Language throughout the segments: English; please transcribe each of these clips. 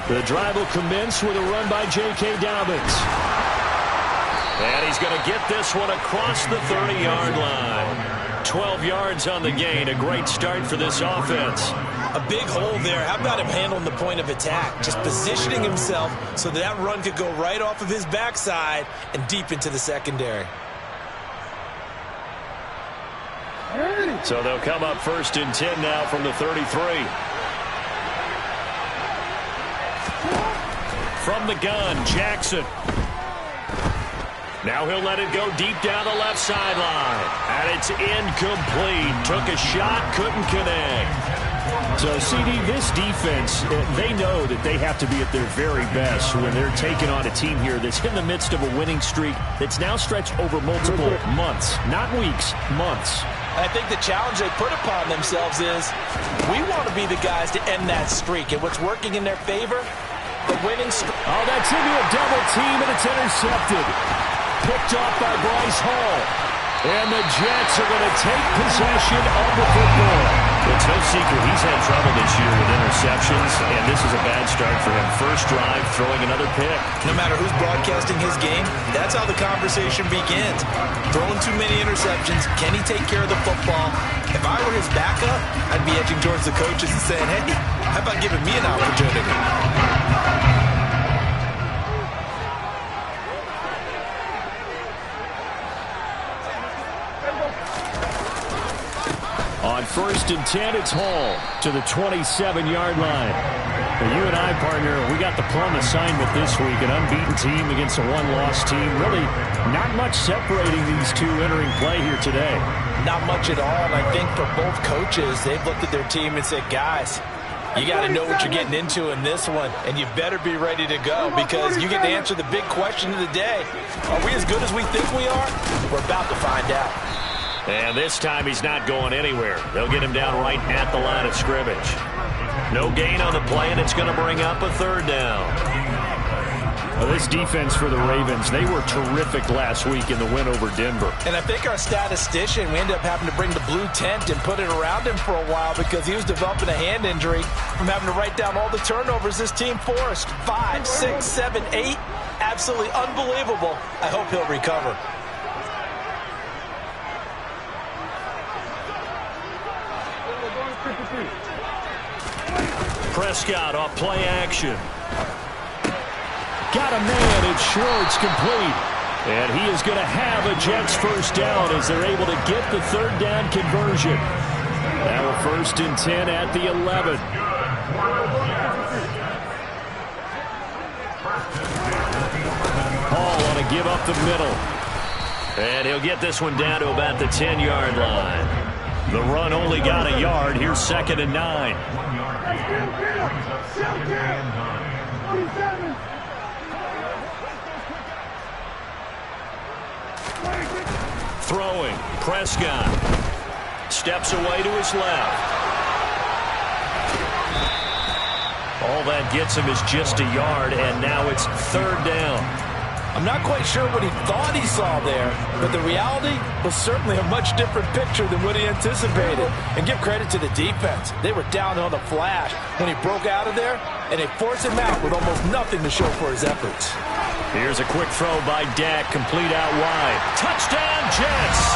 The drive will commence with a run by J.K. Dobbins. And he's going to get this one across the 30-yard line. 12 yards on the gain. A great start for this offense. A big hole there. How about him handling the point of attack? Just positioning himself so that run could go right off of his backside and deep into the secondary. So they'll come up 1st and 10 now from the 33. From the gun, Jackson. Now he'll let it go deep down the left sideline. And it's incomplete. Took a shot, couldn't connect. So, CD, this defense, they know that they have to be at their very best when they're taking on a team here that's in the midst of a winning streak that's now stretched over multiple months, not weeks, months. I think the challenge they put upon themselves is we want to be the guys to end that streak. And what's working in their favor, the winning streak. Oh, that's into a double team, and it's intercepted. Picked off by Bryce Hall. And the Jets are going to take possession of the football. It's no secret he's had trouble this year with interceptions, and this is a bad start for him. First drive, throwing another pick. No matter who's broadcasting his game, that's how the conversation begins. Throwing too many interceptions, can he take care of the football? If I were his backup, I'd be edging towards the coaches and saying, hey, how about giving me an opportunity? On 1st and 10, it's Hall to the 27-yard line. Now, you and I, partner, we got the plum assignment this week, an unbeaten team against a one-loss team. Really not much separating these two entering play here today. Not much at all, and I think for both coaches, they've looked at their team and said, guys, you got to know what you're getting into in this one, and you better be ready to go because you get to answer the big question of the day. Are we as good as we think we are? We're about to find out. And this time he's not going anywhere. They'll get him down right at the line of scrimmage. No gain on the play, and it's going to bring up a 3rd down. Well, this defense for the Ravens, they were terrific last week in the win over Denver. And I think our statistician, we ended up having to bring the blue tent and put it around him for a while because he was developing a hand injury from having to write down all the turnovers this team forced. 5, 6, 7, 8. Absolutely unbelievable. I hope he'll recover. Prescott off play action. Got a man, it's short, it's complete. And he is going to have a Jets first down as they're able to get the 3rd down conversion. Now a 1st and 10 at the 11. Hall on to give up the middle. And he'll get this one down to about the 10-yard line. The run only got a yard. Here's 2nd and 9. Throwing, Prescott steps away to his left. All that gets him is just a yard, and now it's 3rd down. I'm not quite sure what he thought he saw there, but the reality was certainly a much different picture than what he anticipated. And give credit to the defense. They were down on the flash when he broke out of there, and they forced him out with almost nothing to show for his efforts. Here's a quick throw by Dak, complete out wide. Touchdown, Jets!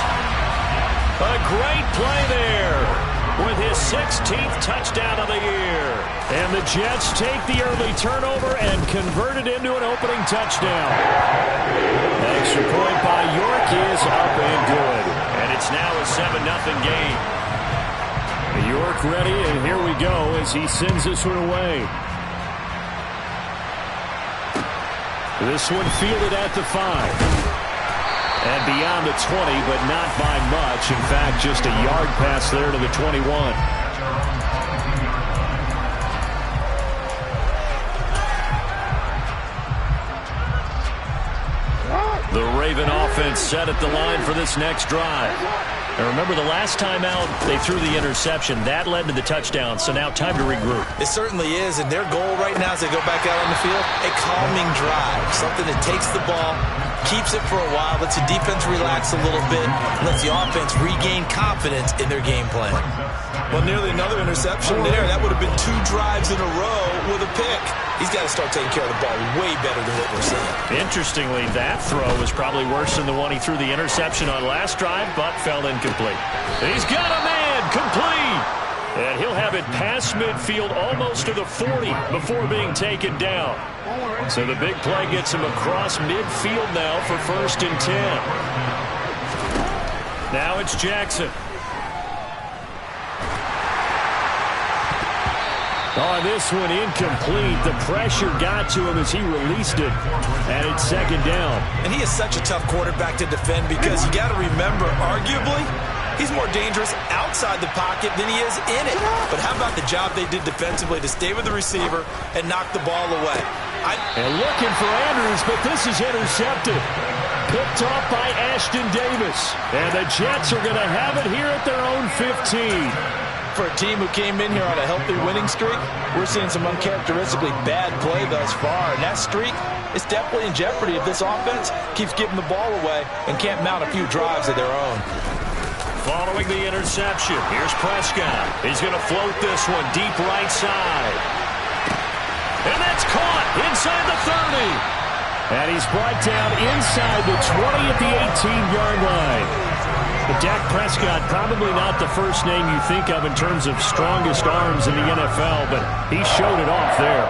A great play there with his 16th touchdown of the year. And the Jets take the early turnover and convert it into an opening touchdown. Extra point by York is up and good. And it's now a 7-0 game. York ready, and here we go as he sends this one away. This one fielded at the 5. And beyond the 20, but not by much. In fact, just a yard pass there to the 21. The Raven offense set at the line for this next drive. And remember, the last time out, they threw the interception. That led to the touchdown, so now time to regroup. It certainly is, and their goal right now as they go back out on the field, a calming drive, something that takes the ball, Keeps it for a while, lets the defense relax a little bit, and lets the offense regain confidence in their game plan. Well, nearly another interception there. That would have been 2 drives in a row with a pick. He's got to start taking care of the ball way better than what we're seeing. Interestingly, that throw was probably worse than the one he threw the interception on last drive, but fell incomplete. He's got a man complete. And he'll have it past midfield almost to the 40 before being taken down. So the big play gets him across midfield now for 1st and 10. Now it's Jackson. Oh, this one incomplete. The pressure got to him as he released it. And it's 2nd down. And he is such a tough quarterback to defend because you got to remember, arguably, he's more dangerous outside the pocket than he is in it. But how about the job they did defensively to stay with the receiver and knock the ball away? And looking for Andrews, but this is intercepted. Picked off by Ashton Davis. And the Jets are going to have it here at their own 15. For a team who came in here on a healthy winning streak, we're seeing some uncharacteristically bad play thus far. And that streak is definitely in jeopardy if this offense keeps giving the ball away and can't mount a few drives of their own. Following the interception, here's Prescott. He's going to float this one deep right side. And that's caught inside the 30. And he's brought down inside the 20 at the 18-yard line. But Dak Prescott, probably not the first name you think of in terms of strongest arms in the NFL, but he showed it off there.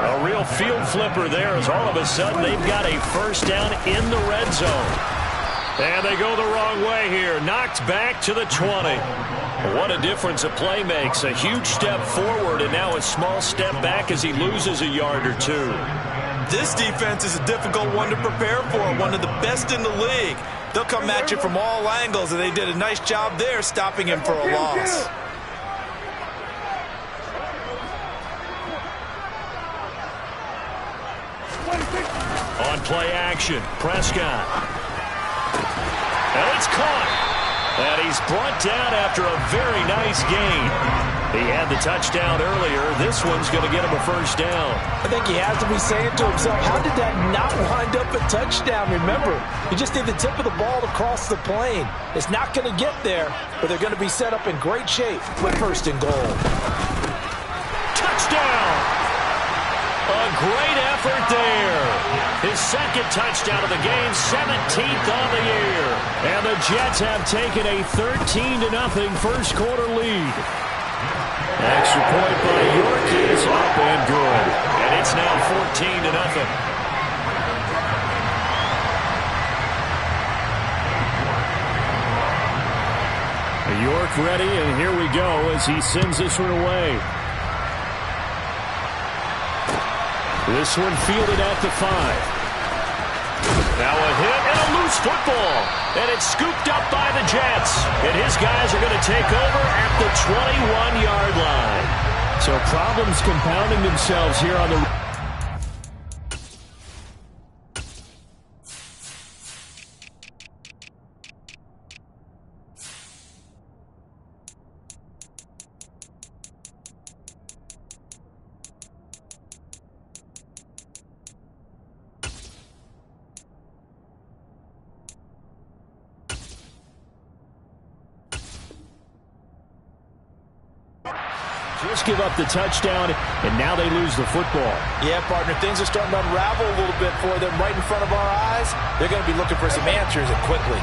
A real field flipper there as all of a sudden they've got a 1st down in the red zone. And they go the wrong way here. Knocked back to the 20. What a difference a play makes. A huge step forward and now a small step back as he loses a yard or 2. This defense is a difficult one to prepare for, one of the best in the league. They'll come at you from all angles, and they did a nice job there stopping him for a loss. On play action, Prescott. And it's caught. And he's brought down after a very nice gain. He had the touchdown earlier. This one's going to get him a 1st down. I think he has to be saying to himself, how did that not wind up a touchdown? Remember, he just did the tip of the ball to cross the plane. It's not going to get there, but they're going to be set up in great shape with 1st and goal. Touchdown! A great effort there. His 2nd touchdown of the game, 17th on the year. And the Jets have taken a 13-0 1st quarter lead. Extra point by York is up and good. And it's now 14-0. York ready, and here we go as he sends this one away. This one fielded at the 5. Now a hit and a loose football. And it's scooped up by the Jets. And his guys are going to take over at the 21-yard line. So problems compounding themselves here on the... Just give up the touchdown, and now they lose the football. Yeah, partner, things are starting to unravel a little bit for them right in front of our eyes. They're going to be looking for some answers, and quickly.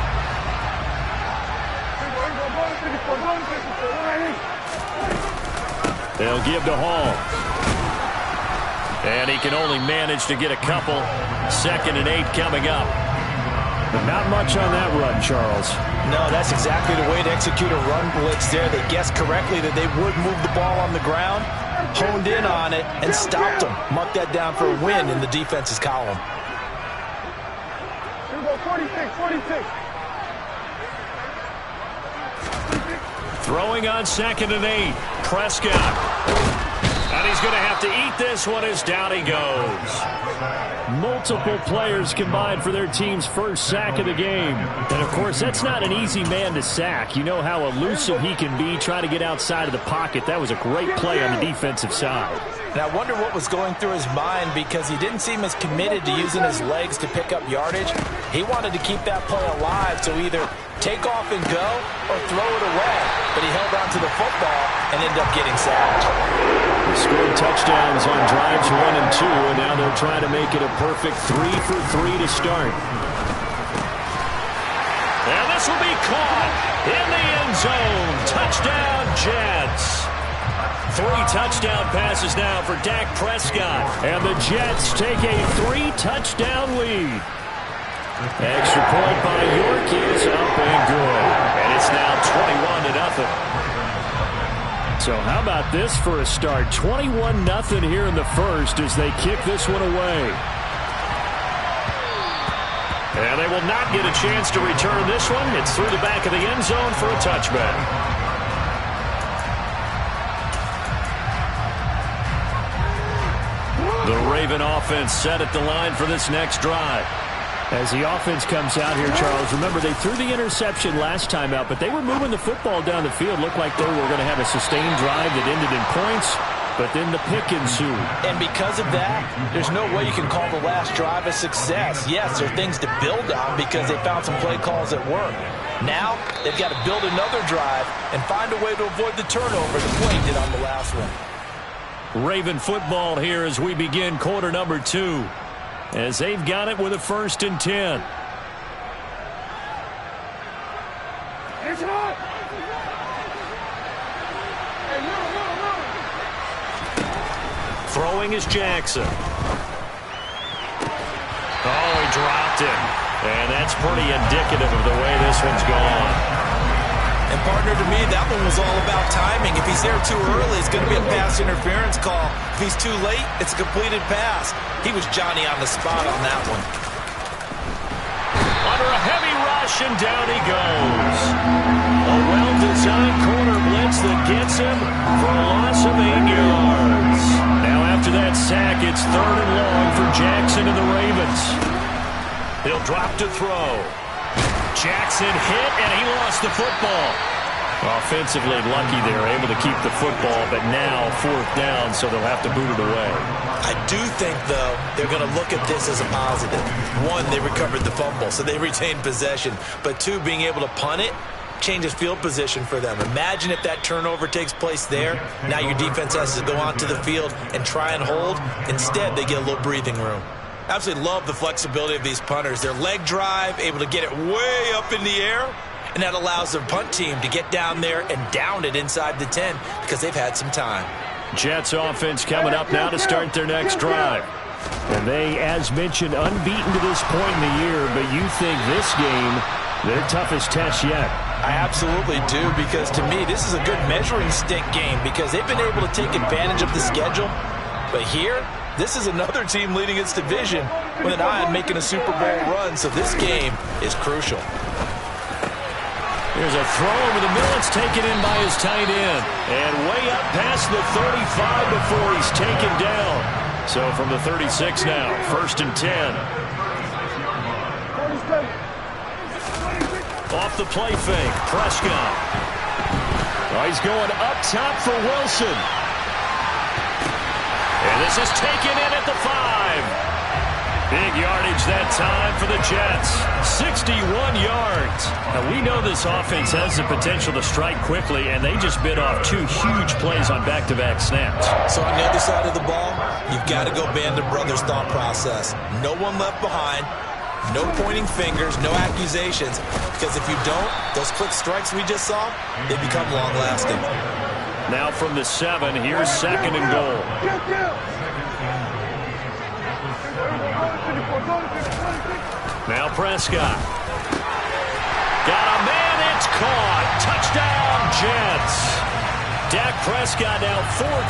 They'll give to Hall. And he can only manage to get a couple. 2nd and 8 coming up. But not much on that run, Charles. No, that's exactly the way to execute a run blitz there. They guessed correctly that they would move the ball on the ground, honed in on it, and stopped them. Mucked that down for a win in the defense's column. 46. Throwing on 2nd and 8. Prescott. And he's going to have to eat this one as down he goes. Multiple players combined for their team's 1st sack of the game. And, of course, that's not an easy man to sack. You know how elusive he can be trying to get outside of the pocket. That was a great play on the defensive side. And I wonder what was going through his mind because he didn't seem as committed to using his legs to pick up yardage. He wanted to keep that play alive, so either take off and go or throw it away. But he held on to the football and ended up getting sacked. They scored touchdowns on drives 1 and 2, and now they're trying to make it a perfect 3 for 3 to start. And this will be caught in the end zone. Touchdown, Jets. 3 touchdown passes now for Dak Prescott. And the Jets take a 3-touchdown lead. Extra point by York is up and good. And it's now 21-0. So how about this for a start? 21-0 here in the first as they kick this one away. And they will not get a chance to return this one. It's through the back of the end zone for a touchback. The Raven offense set at the line for this next drive. As the offense comes out here, Charles, remember they threw the interception last time out, but they were moving the football down the field. Looked like they were going to have a sustained drive that ended in points, but then the pick ensued. And because of that, there's no way you can call the last drive a success. Yes, there are things to build on because they found some play calls that work. Now, they've got to build another drive and find a way to avoid the turnover the play did on the last one. Raven football here as we begin quarter number 2. As they've got it with a 1st and 10. Throwing is Jackson. Oh, he dropped it. And that's pretty indicative of the way this one's gone. And partner, to me, that one was all about timing. If he's there too early, it's going to be a pass interference call. If he's too late, it's a completed pass. He was Johnny on the spot on that one. Under a heavy rush, and down he goes. A well-designed corner blitz that gets him for a loss of 8 yards. Now after that sack, it's 3rd and long for Jackson and the Ravens. He'll drop to throw. Jackson hit, and he lost the football. Offensively lucky they were able to keep the football, but now 4th down, so they'll have to boot it away. I do think, though, they're going to look at this as a positive. 1, they recovered the fumble, so they retained possession. But 2, being able to punt it changes field position for them. Imagine if that turnover takes place there. Now your defense has to go onto the field and try and hold. Instead, they get a little breathing room. Absolutely love the flexibility of these punters. Their leg drive, able to get it way up in the air, and that allows their punt team to get down there and down it inside the 10 because they've had some time. Jets offense coming up now to start their next drive. And they, as mentioned, unbeaten to this point in the year, but you think this game, their toughest test yet. I absolutely do, because to me, this is a good measuring stick game because they've been able to take advantage of the schedule. But here, this is another team leading its division with an eye on making a Super Bowl run, so this game is crucial. Here's a throw over the middle. It's taken in by his tight end. And way up past the 35 before he's taken down. So from the 36 now, 1st and 10. Off the play fake, Prescott. Oh, he's going up top for Wilson. And this is taken in at the 5. Big yardage that time for the Jets. 61 yards. Now, we know this offense has the potential to strike quickly, and they just bit off 2 huge plays on back-to-back snaps. So on the other side of the ball, you've got to go Band of Brothers thought process. No one left behind. No pointing fingers, no accusations. Because if you don't, those quick strikes we just saw, they become long-lasting. Now from the 7, here's 2nd and goal. Now Prescott. Got a man, it's caught. Touchdown, Jets. Dak Prescott now 4